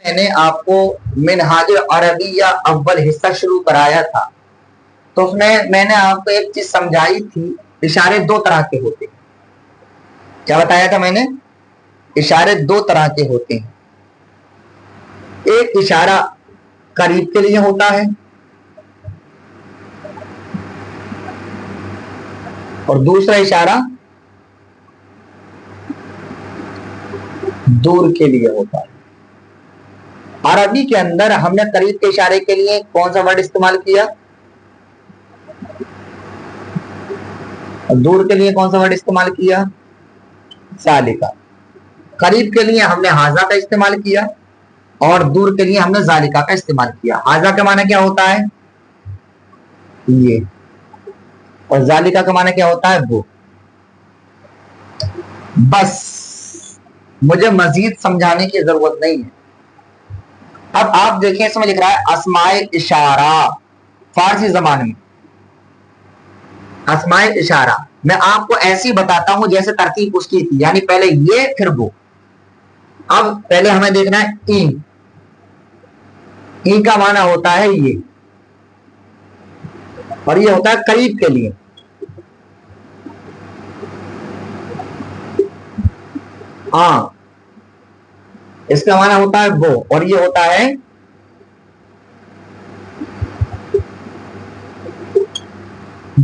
میں نے آپ کو منہاج عربیہ اول حصہ شروع کرایا تھا تو اس میں میں نے آپ کو ایک چیز سمجھائی تھی، اشارے دو طرح کے ہوتے ہیں۔ کیا بتایا تھا میں نے؟ اشارے دو طرح کے ہوتے ہیں، ایک اشارہ قریب کے لیے ہوتا ہے اور دوسرا اشارہ دور کے لیے ہوتا ہے۔ عربی کے اندر ہم نے قریب کے اشارے کے لیے کون سا ورڈ استعمال کیا اور دور کے لیے کون سا ورڈ استعمال کیا؟ ذالکا۔ قریب کے لیے ہم نے ہاذا کا استعمال کیا اور دور کے لیے ہم نے ذالکا کا استعمال کیا۔ ہاذا کا معنی کیا ہوتا ہے؟ یہ، اور ذالکا کا معنی کیا ہوتا ہے؟ وہ۔ بس مجھے مزید سمجھانے کی ضرورت نہیں ہے۔ اب آپ دیکھیں اس میں لکھ رہا ہے اسماء اشارہ، فارسی زبان میں اسماء اشارہ میں آپ کو ایسی بتاتا ہوں جیسے ترتیب اس کی تھی، یعنی پہلے یہ پھر وہ۔ اب پہلے ہمیں دیکھنا ہے ای۔ ای کا معنی ہوتا ہے یہ، اور یہ ہوتا ہے قریب کے لیے۔ ہاں، اس کا معنی ہوتا ہے وہ، اور یہ ہوتا ہے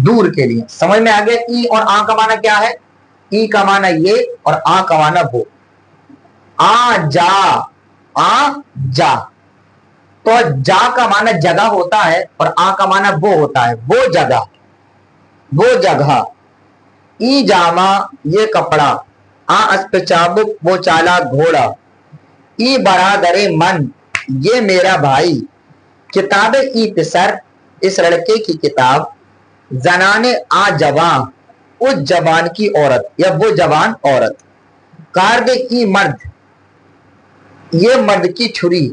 دور کے لیے۔ سمجھ میں آگے؟ ای اور آ کا معنی کیا ہے؟ ای کا معنی یہ اور آ کا معنی وہ۔ آ جا، آ جا، تو جا کا معنی جگہ ہوتا ہے اور آ کا معنی وہ ہوتا ہے، وہ جگہ، وہ جگہ۔ ای جامہ، یہ کپڑا۔ آ اسپ چابک، وہ چالا گھوڑا۔ ای برادر من، یہ میرا بھائی۔ کتاب ای پسر، اس لڑکے کی کتاب۔ زنان آ جوان، اس جوان کی عورت یا وہ جوان عورت۔ کارد ای مرد، یہ مرد کی چھری۔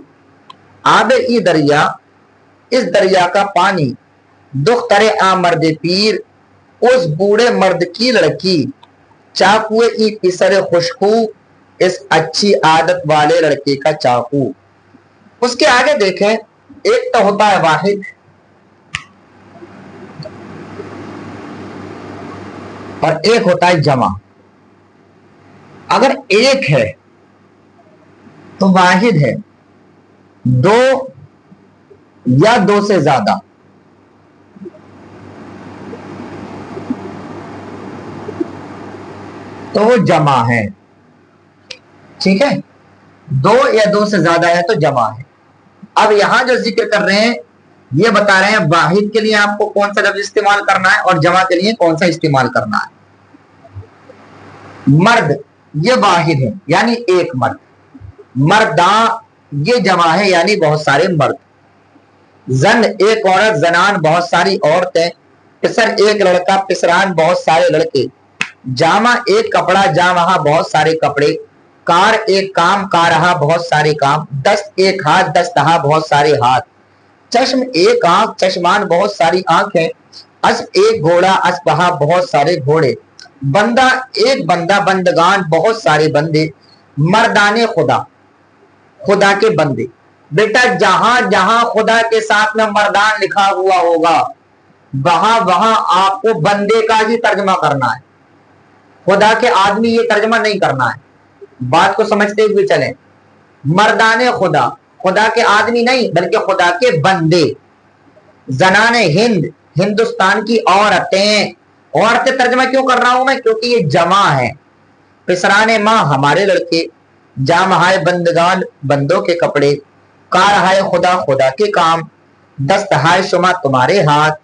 آب ای دریا، اس دریا کا پانی۔ دختر آ مرد پیر، اس بوڑھے مرد کی لڑکی۔ چاقو ای پسر خوشخو، اس اچھی عادت والے لڑکے کا چاقو۔ اس کے آگے دیکھیں، ایک تو ہوتا ہے واحد اور ایک ہوتا ہے جمع۔ اگر ایک ہے تو واحد ہے، دو یا دو سے زیادہ تو وہ جمع ہے، ٹھیک ہے؟ دو یا دو سے زیادہ ہے تو جمع ہے۔ اب یہاں جو ذکر کر رہے ہیں یہ بتا رہے ہیں واحد کے لیے آپ کو کون سا لفظ استعمال کرنا ہے اور جمع کے لیے کون سا استعمال کرنا ہے۔ مرد، یہ واحد ہے یعنی ایک مرد۔ مرداں، یہ جمع ہے یعنی بہت سارے مرد۔ زن، ایک عورت۔ زنان، بہت ساری عورتیں۔ پسر، ایک لڑکا۔ پسران، بہت سارے لڑکے۔ جامع، ایک کپڑا۔ جامہ، بہت سارے کپڑے۔ کار، ایک کام۔ کارہا، بہت سارے کام۔ دست، ایک ہاتھ۔ دستہا، بہت سارے ہاتھ۔ چشم، ایک آنکھ۔ چشمان، بہت ساری آنکھیں۔ اسب، ایک گھوڑا۔ اسبہا، بہت سارے گھوڑے۔ بندہ، ایک بندہ۔ بندگان، بہت سارے بندے۔ مردان خدا، خدا کے بندے۔ بیٹا جہاں جہاں خدا کے ساتھ میں مردان لکھا ہوا ہوگا وہاں وہاں آپ کو بندے کا ہی ترجمہ کرنا ہے، خدا کے آدمی یہ ترجمہ نہیں کرنا ہے۔ بات کو سمجھتے ہوئے چلیں۔ مردان خدا، خدا کے آدمی نہیں بلکہ خدا کے بندے۔ زنان ہند، ہندوستان کی عورتیں۔ عورتیں ترجمہ کیوں کر رہا ہوں میں؟ کیونکہ یہ جمع ہے۔ پسران ماں، ہمارے لڑکے۔ جامہائے بندگان، بندوں کے کپڑے۔ کارہائے خدا، خدا کے کام۔ دستہائے شما، تمہارے ہاتھ۔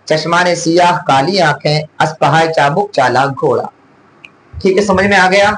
چشمان سیاہ، کالی آنکھیں۔ اسپہائے چابک، چالاک گھوڑا۔ ٹھیک ہے، سمجھ میں آ گیا؟